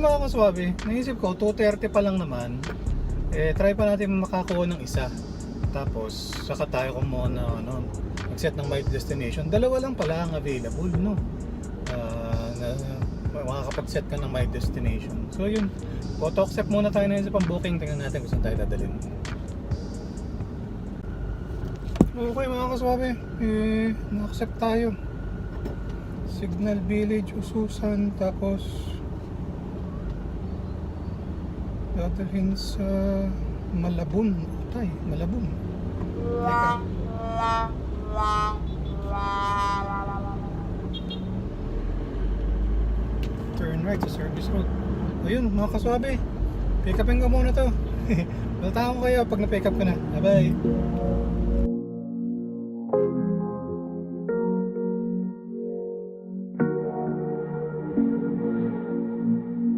ayun mga kaswabe, naisip ko 2:30 pa lang naman. Try pa natin makakuha ng isa. Tapos saka tayo kumuha na mag-set ng my destination. Dalawa lang pala ang available, no? Makakapag-set ka ng my destination. So yun, auto accept muna tayo na yun sa pang-booking. Tingnan natin kung saan tayo dadalhin. Okay mga kaswabe, na-accept tayo. Signal Village, Ususan. Tapos dadalhin sa Malabon. Malabon. Teka. Turn right sa service road. Ayun mga kaswabe, pick upin ko muna to. Baltaan ko kayo pag na-pick up ka na. Bye bye.